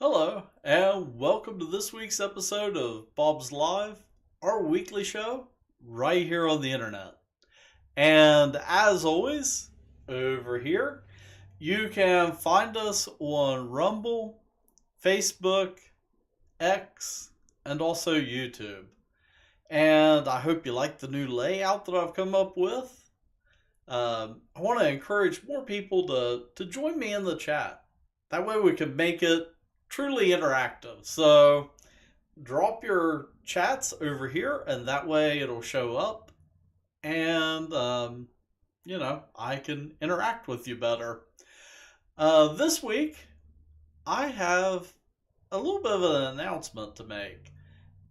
Hello, and welcome to this week's episode of Bob's Live, our weekly show right here on the internet. And as always, over here, you can find us on Rumble, Facebook, X, and also YouTube. And I hope you like the new layout that I've come up with. I want to encourage more people to join me in the chat. That way we can make it truly interactive. So drop your chats over here, and that way it'll show up, and I can interact with you better. This week, I have a little bit of an announcement to make,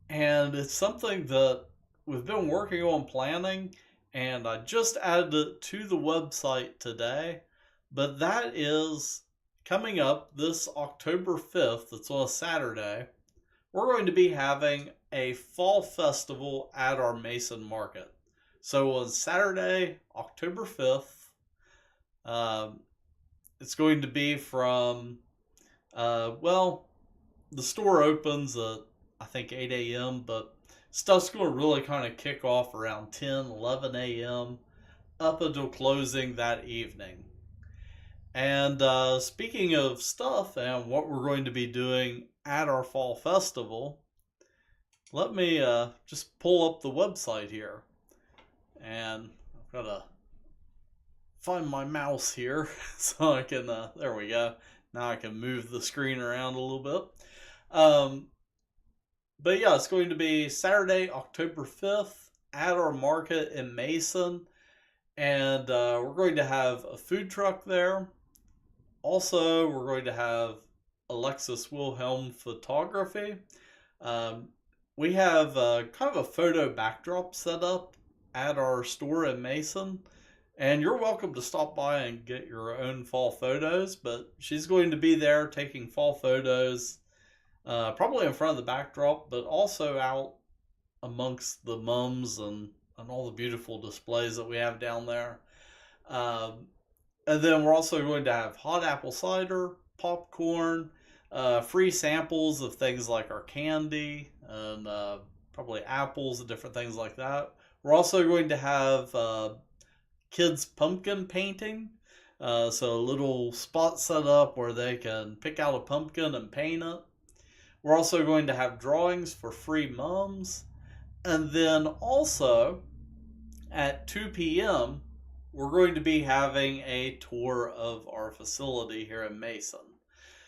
and it's something that we've been working on planning, and I just added it to the website today. But that is coming up this October 5th, it's on a Saturday. We're going to be having a fall festival at our Mason Market. So on Saturday, October 5th, it's going to be from, the store opens at, I think, 8 a.m., but stuff's going to really kind of kick off around 10, 11 a.m. up until closing that evening. And speaking of stuff and what we're going to be doing at our fall festival, let me just pull up the website here. And I've got to find my mouse here so I can, there we go. Now I can move the screen around a little bit. But yeah, it's going to be Saturday, October 5th at our market in Mason. And we're going to have a food truck there. Also, we're going to have Alexis Wilhelm photography. We have kind of a photo backdrop set up at our store in Mason. And you're welcome to stop by and get your own fall photos. But she's going to be there taking fall photos, probably in front of the backdrop, but also out amongst the mums and all the beautiful displays that we have down there. And then we're also going to have hot apple cider, popcorn, free samples of things like our candy, and probably apples and different things like that. We're also going to have kids' pumpkin painting. So a little spot set up where they can pick out a pumpkin and paint it. We're also going to have drawings for free mums. And then also at 2 p.m., we're going to be having a tour of our facility here in Mason.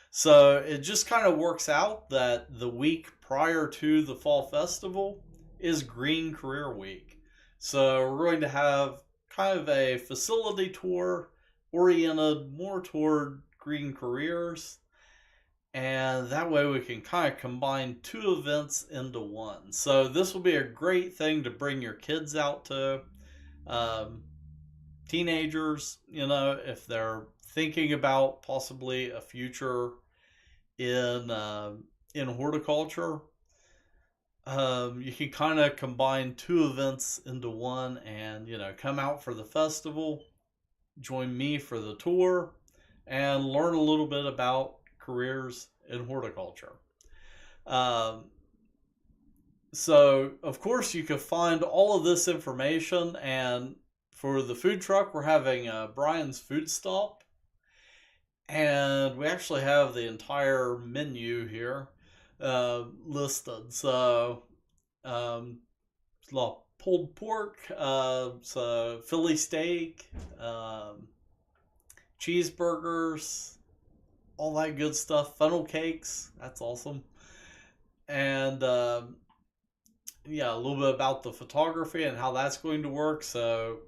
So it just kind of works out that the week prior to the Fall Festival is Green Career Week. So we're going to have kind of a facility tour oriented more toward green careers. And that way we can kind of combine two events into one. So this will be a great thing to bring your kids out to. Teenagers, if they're thinking about possibly a future in horticulture, you can kind of combine two events into one, and come out for the festival, join me for the tour, and learn a little bit about careers in horticulture. So of course you can find all of this information, and for the food truck, we're having Brian's Food Stop. And we actually have the entire menu here listed. So, a lot of pulled pork, so Philly steak, cheeseburgers, all that good stuff. Funnel cakes, that's awesome. And a little bit about the photography and how that's going to work. So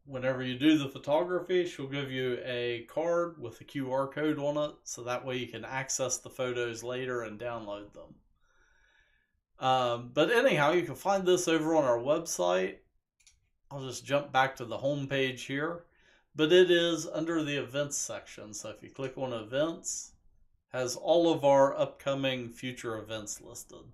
whenever you do the photography, she'll give you a card with a QR code on it, so that way you can access the photos later and download them. But anyhow, you can find this over on our website. I'll just jump back to the home page here, but it is under the events section. So if you click on events, it has all of our upcoming future events listed.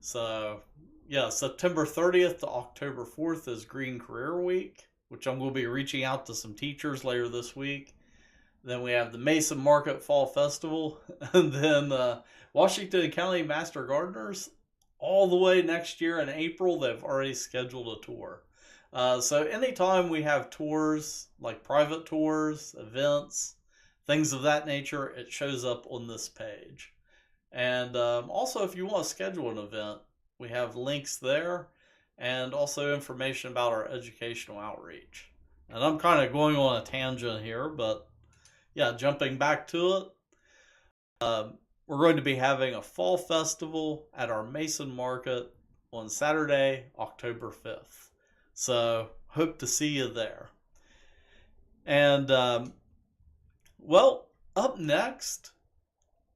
So yeah, September 30th to October 4th is Green Career Week, which I'm going to be reaching out to some teachers later this week Then we have the Mason Market Fall Festival. And then Washington County Master Gardeners, all the way next year in April, they've already scheduled a tour. So anytime we have tours, like private tours, events, things of that nature, it shows up on this page. And also, if you want to schedule an event, we have links there and also information about our educational outreach. And I'm kind of going on a tangent here, but yeah, jumping back to it, we're going to be having a fall festival at our Mason Market on Saturday, October 5th. So, hope to see you there. And, well, up next,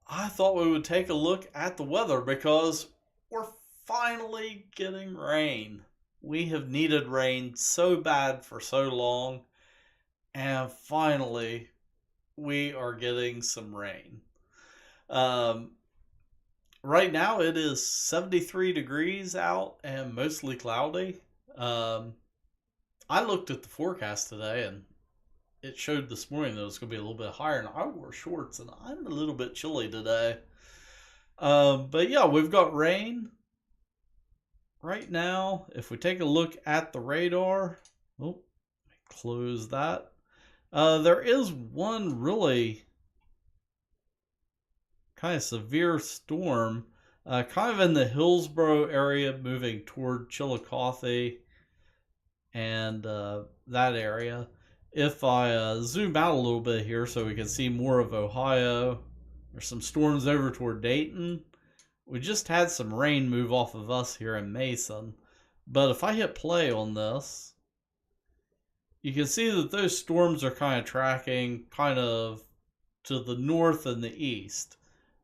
I thought we would take a look at the weather because we're finally getting rain. We have needed rain so bad for so long, and finally, we are getting some rain. Right now, it is 73 degrees out and mostly cloudy. I looked at the forecast today, and it showed this morning that it was going to be a little bit higher, and I wore shorts, and I'm a little bit chilly today. But yeah, we've got rain right now. If we take a look at the radar, close that. There is one really kind of severe storm, kind of in the Hillsborough area, moving toward Chillicothe and that area. If I zoom out a little bit here so we can see more of Ohio, there's some storms over toward Dayton. We just had some rain move off of us here in Mason. But if I hit play on this, you can see that those storms are kind of tracking kind of to the north and the east.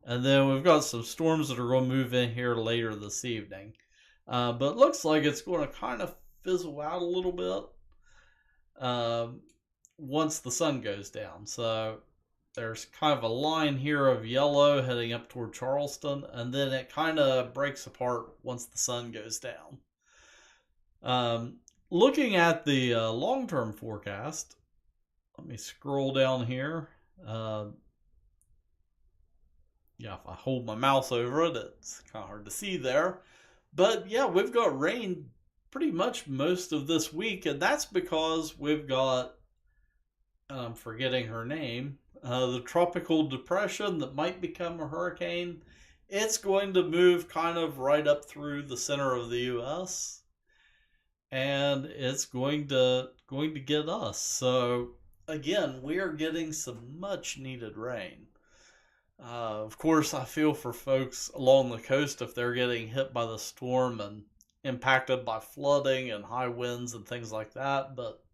And then we've got some storms that are going to move in here later this evening. But it looks like it's going to kind of fizzle out a little bit once the sun goes down. So there's kind of a line here of yellow heading up toward Charleston, and then it kind of breaks apart once the sun goes down. Looking at the long-term forecast, let me scroll down here. Yeah, if I hold my mouse over it, it's kind of hard to see there. But yeah, we've got rain pretty much most of this week, and that's because we've got, I'm forgetting her name, the tropical depression that might become a hurricane. It's going to move kind of right up through the center of the U.S., and it's going to get us. So again, we are getting some much needed rain. Of course, I feel for folks along the coast if they're getting hit by the storm and impacted by flooding and high winds and things like that. But,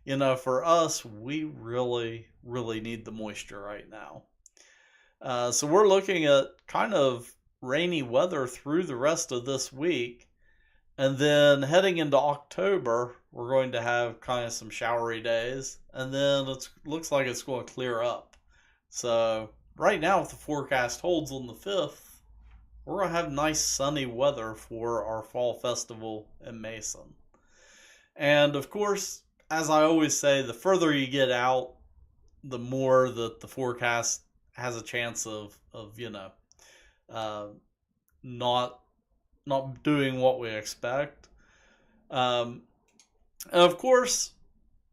you know, for us, we really, really need the moisture right now. So we're looking at kind of rainy weather through the rest of this week. And then heading into October, we're going to have kind of some showery days. And then it looks like it's going to clear up. So right now, if the forecast holds on the 5th, we're going to have nice sunny weather for our fall festival in Mason. And of course, as I always say, the further you get out, the more that the forecast has a chance of not doing what we expect. And of course,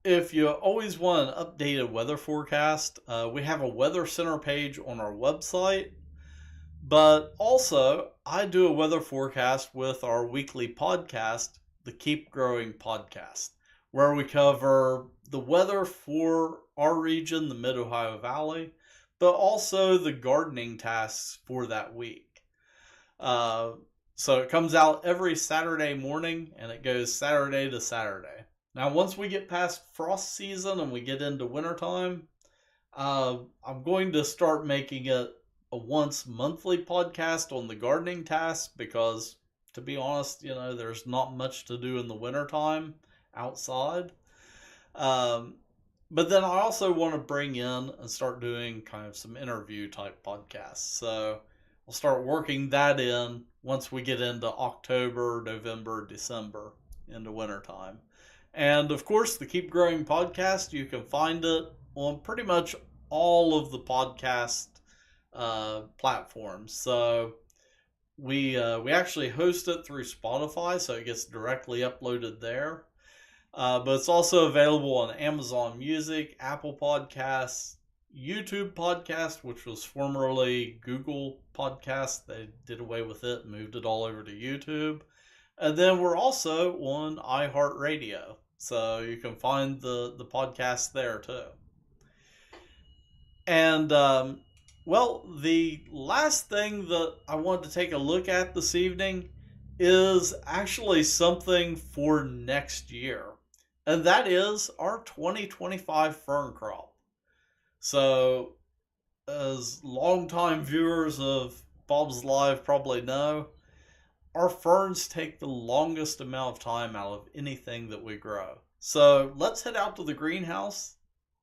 if you always want an updated weather forecast, we have a weather center page on our website. But also, I do a weather forecast with our weekly podcast, the Keep Growing podcast, where we cover the weather for our region, the Mid-Ohio Valley, but also the gardening tasks for that week. So it comes out every Saturday morning, and it goes Saturday to Saturday. Now, once we get past frost season and we get into wintertime, I'm going to start making it a once monthly podcast on the gardening tasks because, to be honest, there's not much to do in the wintertime outside. But then I also want to bring in and start doing kind of some interview type podcasts. So I'll start working that in once we get into October, November, December, into wintertime. And of course, the Keep Growing podcast, you can find it on pretty much all of the podcast platforms. So we actually host it through Spotify, so it gets directly uploaded there. But it's also available on Amazon Music, Apple Podcasts, YouTube Podcast, which was formerly Google Podcast. They did away with it, moved it all over to YouTube. And then we're also on iHeartRadio. So you can find the podcast there too. And, well, the last thing that I wanted to take a look at this evening is actually something for next year. And that is our 2025 fern crop. So, as longtime viewers of Bob's Live probably know, our ferns take the longest amount of time out of anything that we grow. So, let's head out to the greenhouse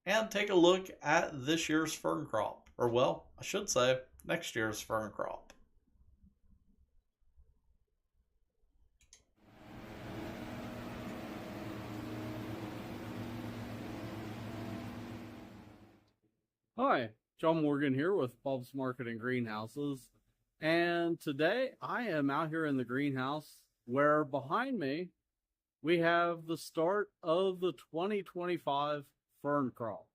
and take a look at this year's fern crop. Or, well, I should say, next year's fern crop. Hi, John Morgan here with Bob's Market and Greenhouses. And today I am out here in the greenhouse where behind me we have the start of the 2025 fern crop.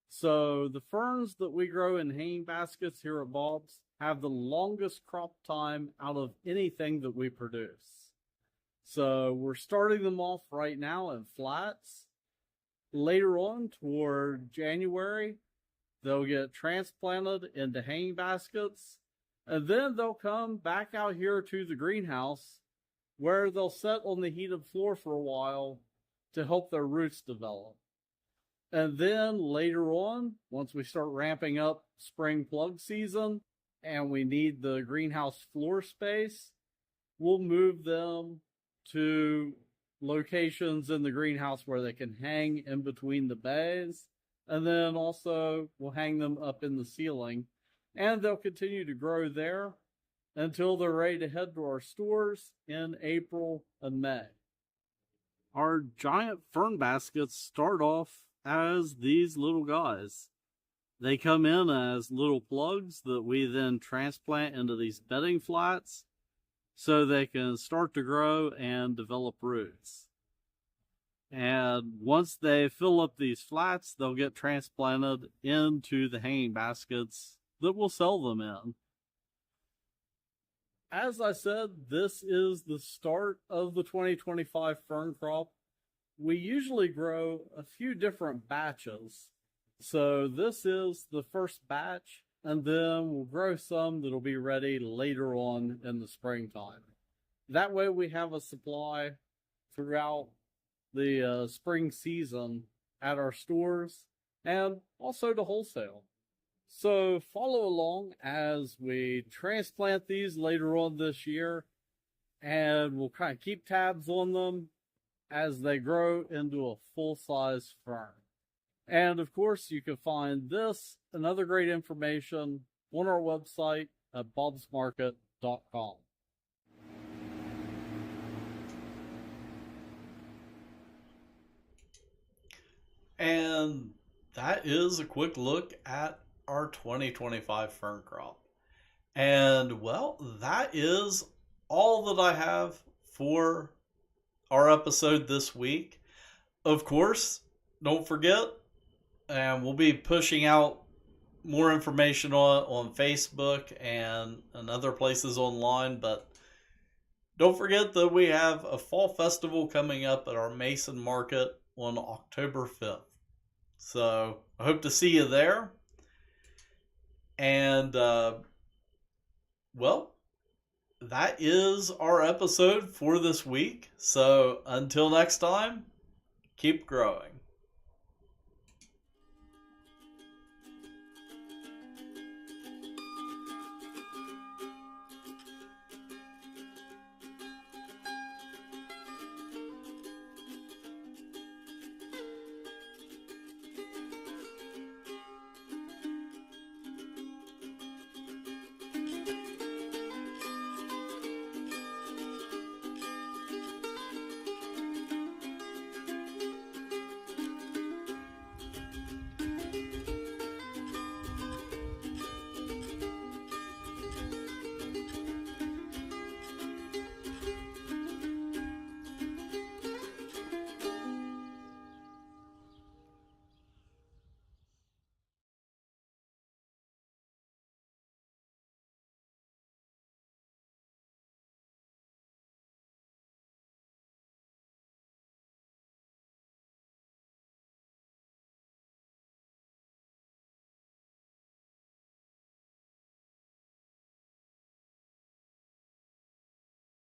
So the ferns that we grow in hanging baskets here at Bob's have the longest crop time out of anything that we produce. So we're starting them off right now in flats. Later on, toward January, they'll get transplanted into hanging baskets, and then they'll come back out here to the greenhouse where they'll sit on the heated floor for a while to help their roots develop. And then later on, once we start ramping up spring plug season and we need the greenhouse floor space, we'll move them to locations in the greenhouse where they can hang in between the bays. And then also we'll hang them up in the ceiling, and they'll continue to grow there until they're ready to head to our stores in April and May. Our giant fern baskets start off as these little guys. They come in as little plugs that we then transplant into these bedding flats so they can start to grow and develop roots. And once they fill up these flats, they'll get transplanted into the hanging baskets that we'll sell them in. As I said, this is the start of the 2025 fern crop. We usually grow a few different batches. So this is the first batch, and then we'll grow some that'll be ready later on in the springtime. That way we have a supply throughout the spring season at our stores and also to wholesale. So follow along as we transplant these later on this year, and we'll kind of keep tabs on them as they grow into a full-size fern. And of course, you can find this and other great information on our website at bobsmarket.com. And that is a quick look at our 2025 fern crop. And, well, that is all that I have for our episode this week. Of course, don't forget, and we'll be pushing out more information on Facebook and other places online, but don't forget that we have a fall festival coming up at our Mason Market on October 5th. So I hope to see you there. And, well, that is our episode for this week. So until next time, keep growing.